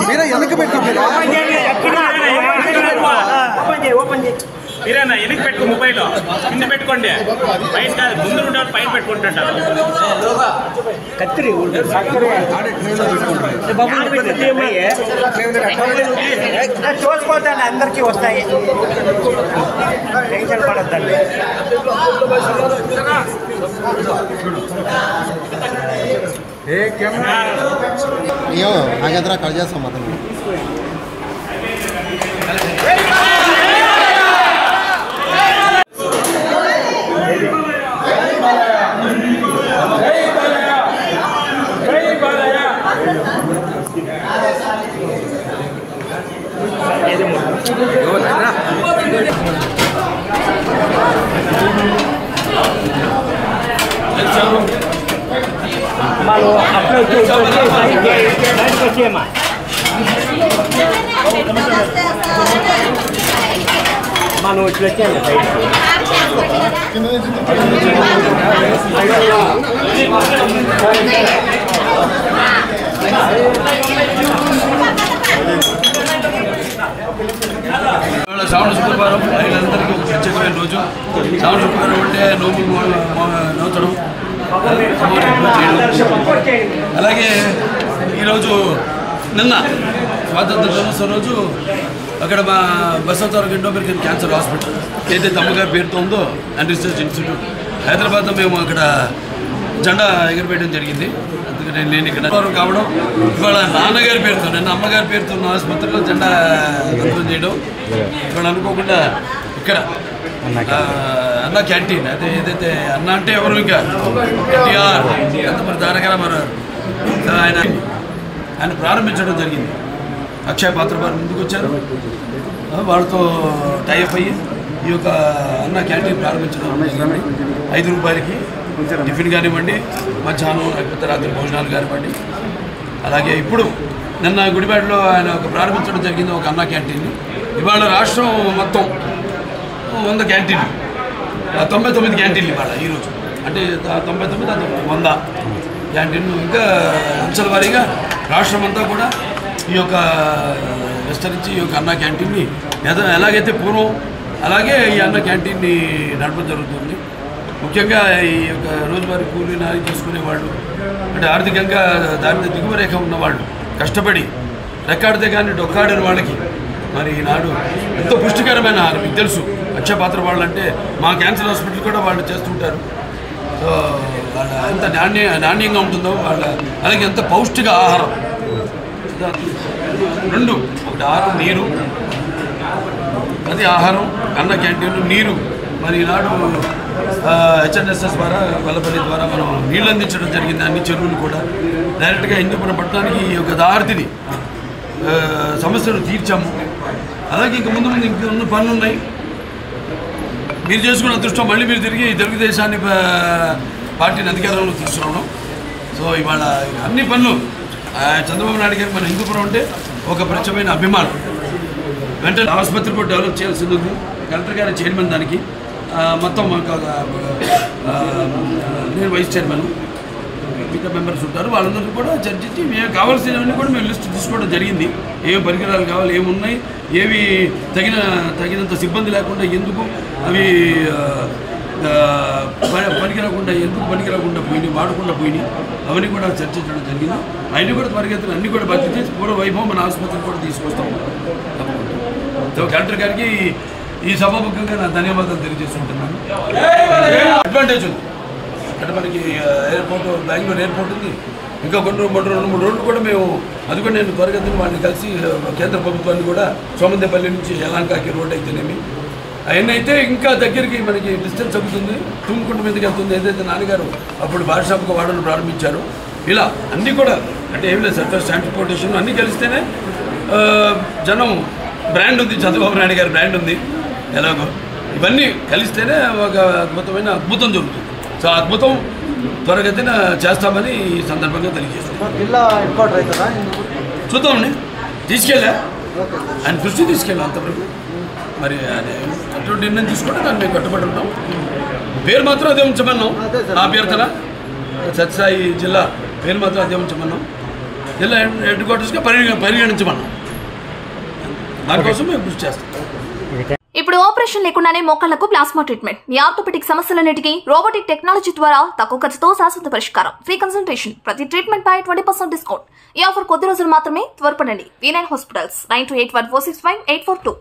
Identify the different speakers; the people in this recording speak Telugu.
Speaker 1: మీరే వెనక్కి పెట్టుకోండి.
Speaker 2: మీరేనా వెనక్కి పెట్టుకో, మొబైల్ కింద పెట్టుకోండి. పైన కాదు, ముందు ఉండే పైన పెట్టుకుంటుంటారు.
Speaker 3: చూసుకోవద్దండి, అందరికీ వస్తాయి, టెన్షన్ పడద్దండి.
Speaker 1: అయ్యో నాగేంద్ర కట్ చేస్తాం అతను.
Speaker 3: Malo upload to Mano వచ్చేయండి
Speaker 4: శ్రావణ శుక్రవారం మహిళలందరికీ ఒక ప్రత్యేకమైన రోజు. శ్రావణ శుక్రవారం అంటే నోము నోచడం, అలాగే ఈరోజు నిన్న స్వాతంత్ర దినోత్సవం రోజు అక్కడ మా బసవతారక ఇండోమెరికన్ క్యాన్సర్ హాస్పిటల్ ఏదైతే అమ్మగారి పేరుతో ఉందో అండ్ రీసెర్చ్ ఇన్స్టిట్యూట్ హైదరాబాద్లో మేము అక్కడ జెండా ఎగిరివేయడం జరిగింది. అందుకని నేను ఇక్కడ కావడం, ఇవాళ నాన్నగారి పేరుతో నిన్న అమ్మగారి పేరుతో ఉన్న ఆసుపత్రిలో జెండా దగ్ధం చేయడం, ఇవాళ అనుకోకుండా ఇక్కడ అన్న క్యాంటీన్ అదే ఏదైతే అన్న అంటే ఎవరు ఇంకా ఎన్టీఆర్ ఎంతమంది తారక రామారావు ఆయన ప్రారంభించడం జరిగింది. అక్షయ పాత్ర వారు ముందుకు వచ్చారు, వాళ్ళతో టైఅప్ అయ్యి ఈ యొక్క అన్న క్యాంటీన్ ప్రారంభించడం జరిగింది. 5 రూపాయలకి టిఫిన్ కానివ్వండి, మధ్యాహ్నం లేకపోతే రాత్రి భోజనాలు కానివ్వండి. అలాగే ఇప్పుడు నిన్న గుడివాడలో ఆయన ఒక ప్రారంభించడం జరిగింది ఒక అన్న క్యాంటీన్. ఇవాళ రాష్ట్రం మొత్తం 100 క్యాంటీన్లు, 99 క్యాంటీన్లు ఇవాళ ఈరోజు, అంటే 99 100 క్యాంటీన్లు. ఇంకా అంచెల వారీగా రాష్ట్రం అంతా కూడా ఈ యొక్క విస్తరించి ఈ యొక్క అన్న క్యాంటీన్ని ఎలాగైతే పూర్వం అలాగే ఈ అన్న క్యాంటీన్ని నడపడం జరుగుతుంది. ముఖ్యంగా ఈ యొక్క రోజువారీ కూలీ నాలి చేసుకునే వాళ్ళు, అంటే ఆర్థికంగా దాని దిగువ రేఖ ఉన్నవాళ్ళు, కష్టపడి రెక్కాడితే కానీ డొక్కాడిన వాళ్ళకి మరి ఈనాడు ఎంతో పుష్టికరమైన ఆహారం. మీకు తెలుసు అక్షయ పాత్ర వాళ్ళు అంటే మా క్యాన్సర్ హాస్పిటల్ కూడా వాళ్ళు చేస్తుంటారు. సో వాళ్ళ ఎంత నాణ్యంగా ఉంటుందో వాళ్ళ, అలాగే ఎంత పౌష్టిక ఆహారం. 2 ఒకటి ఆహారం, నీరు. అది ఆహారం, అన్న క్యాంటీన్, నీరు. మరి ఈనాడు హెచ్ఎన్ఎస్ఎస్ ద్వారా వల్లపల్లి ద్వారా మనం నీళ్ళు అందించడం జరిగింది. అన్ని చెరువులు కూడా డైరెక్ట్గా హిందూపురం పట్టణానికి ఈ యొక్క దారిని సమస్యలు తీర్చాము. అలాగే ఇంక ముందు ఇంకొన్ని పనులు ఉన్నాయి. మీరు చేసుకున్న అదృష్టం మళ్ళీ మీరు తిరిగి తెలుగుదేశాన్ని పార్టీని అధికారంలో తీసుకురావడం. సో ఇవాళ అన్ని పనులు చంద్రబాబు నాయుడు గారికి మన హిందూపురం అంటే ఒక ప్రత్యేకమైన అభిమానం. వెంటనే ఆసుపత్రి కూడా డెవలప్ చేయాల్సింది ఉంది. కలెక్టర్ గారి చైర్మన్ దానికి మొత్తం నేను వైస్ చైర్మన్, మిగతా మెంబర్స్ ఉంటారు. వాళ్ళందరికీ కూడా చర్చించి మేము కావాల్సినవన్నీ కూడా మేము లిస్ట్ తీసుకోవడం జరిగింది. ఏమి పరికరాలు కావాలి, ఏమున్నాయి, ఏవి తగినంత సిబ్బంది లేకుండా ఎందుకు అవి పనికిరాకుండా ఎందుకు పనికిరాకుండా పోయినాయి, వాడకుండా పోయినాయి, అవన్నీ కూడా చర్చించడం జరిగింది. అవన్నీ కూడా త్వరగతిని అన్నీ కూడా భర్తీ చేసి పూర్వ వైభవం మన ఆసుపత్రికి కూడా తీసుకొస్తాము. సో కలెక్టర్ గారికి ఈ సభాముఖంగా నా ధన్యవాదాలు తెలియజేసుకుంటున్నాను. అడ్వాంటేజ్ ఉంది అంటే మనకి ఎయిర్పోర్ట్, బెంగళూరు ఎయిర్పోర్ట్ ఉంది. ఇంకా కొన్ని 2-3 రోజులు కూడా మేము అది కూడా నేను త్వరగతిని వాళ్ళని కలిసి కేంద్ర ప్రభుత్వాన్ని కూడా సోమందేపల్లి నుంచి యలంకాకి రోడ్ అయితేనేమి అవన్నీ అయితే ఇంకా దగ్గరికి మనకి డిస్టెన్స్ అవుతుంది. తుమ్ముకుంట మీదకి వెళ్తుంది. ఏదైతే నాన్నగారు అప్పుడు బార్షాప్గా వాడడం ప్రారంభించారు. ఇలా అన్నీ కూడా అంటే ఏం లేదు, సర్ఫేస్ ట్రాన్స్పోర్టేషన్ అన్నీ కలిస్తేనే జనం బ్రాండ్ ఉంది, చంద్రబాబు నాయుడు గారి బ్రాండ్ ఉంది. ఎలాగో ఇవన్నీ కలిస్తేనే ఒక అద్భుతం జరుగుతుంది. సో అద్భుతం త్వరగతిన చేస్తామని ఈ సందర్భంగా తెలియజేస్తాం. చూద్దామండి, తీసుకెళ్ళా ఆయన దృష్టి తీసుకెళ్ళాం అంతవరకు. మరి అటువంటి నిర్ణయం తీసుకుంటే దాన్ని మేము కట్టుబడి ఉంటాం. పేరు మాత్రం అదే ఉంచమన్నాం. నా అభ్యర్థన సత్యసాయి జిల్లా పేరు మాత్రం అదే ఉంచమన్నాం. జిల్లా హెడ్ క్వార్టర్స్గా పరిగణించమన్నాం. దానికోసం మేము కృషి చేస్తాం.
Speaker 5: ఇప్పుడు ఆపరేషన్ లేకుండానే మోకాళ్లకు ప్లాస్మా ట్రీట్మెంట్. మీ ఆర్థోపెటిక్ సమస్యలన్నిటికీ రోబోటిక్ టెక్నాలజీ ద్వారా తక్కువ ఖర్చుతో శాశ్వత పరిష్కారం. Free consultation. ప్రతి ట్రీట్మెంట్ పై 20% డిస్కౌంట్. ఈ ఆఫర్ కొద్ది రోజులు మాత్రమే. త్వరపడండి. V9 hospitals 9281465842.